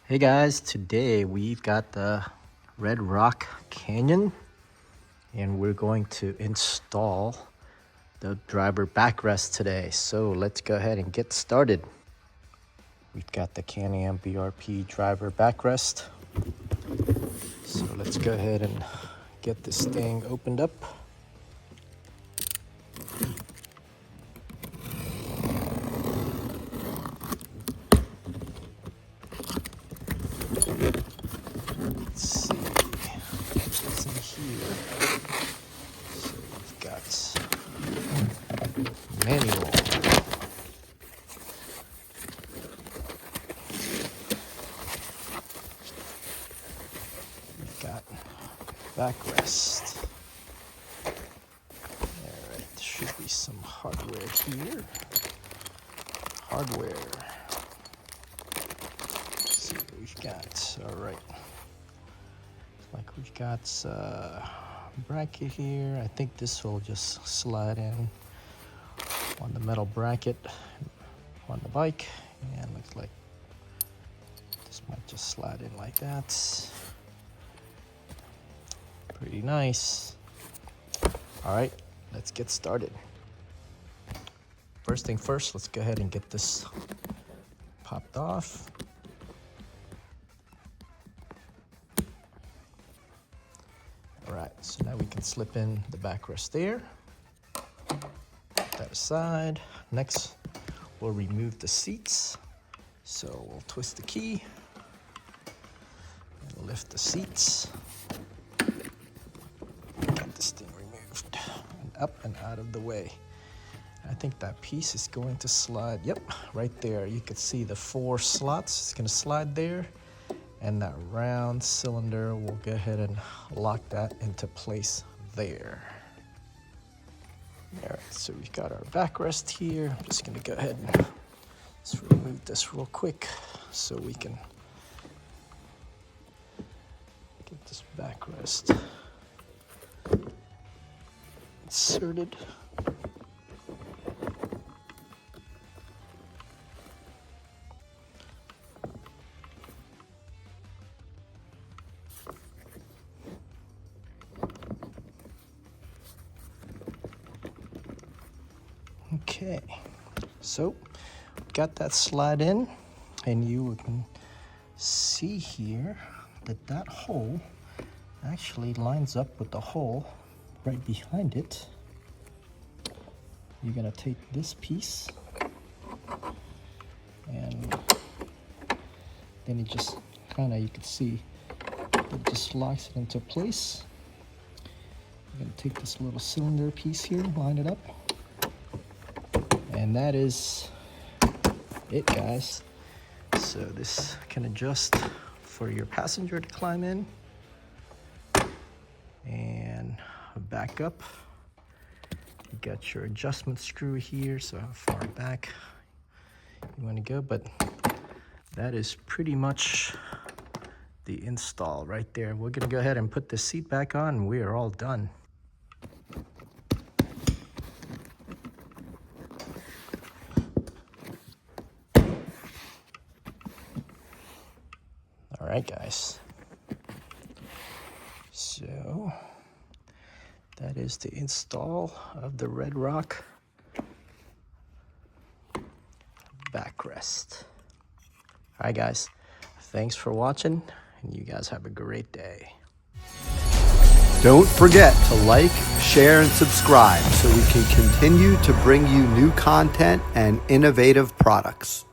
Hey guys, today we've got the Redrock Canyon and we're going to install the driver backrest today. So let's go ahead and get started. We've got the OEM BRP driver backrest. So let's go ahead and get this thing opened up. Let's see what's in here. So we've got manual. We've got backrest. Alright, there should be some hardware here. Hardware. Let's see what we've got. Alright. Like we've got a bracket here. I think this will just slide in on the metal bracket on the bike, and looks like this might just slide in like that. Pretty nice. All right, let's get started. First thing first, let's go ahead and get this popped off. Alright, so now we can slip in the backrest there. Put that aside. Next, we'll remove the seats. So we'll twist the key and lift the seats. Get this thing removed and up and out of the way. I think that piece is going to slide. Yep, right there. You can see the 4 slots. It's going to slide there. And that round cylinder, we'll go ahead and lock that into place there. All right, so we've got our backrest here. I'm just gonna go ahead and just remove this real quick so we can get this backrest inserted. Okay, so got that slide in, and you can see here that that hole actually lines up with the hole right behind it. You're gonna take this piece and then it just kind of, you can see it just locks it into place. You're gonna take this little cylinder piece here, line it up. And that is it, guys. So this can adjust for your passenger to climb in and back up. You got your adjustment screw here, so how far back you want to go, but that is pretty much the install right there. We're gonna go ahead and put the seat back on and we are all done. All right, guys, so that is the install of the Redrock backrest. All right, guys, thanks for watching, and you guys have a great day. Don't forget to like, share, and subscribe so we can continue to bring you new content and innovative products.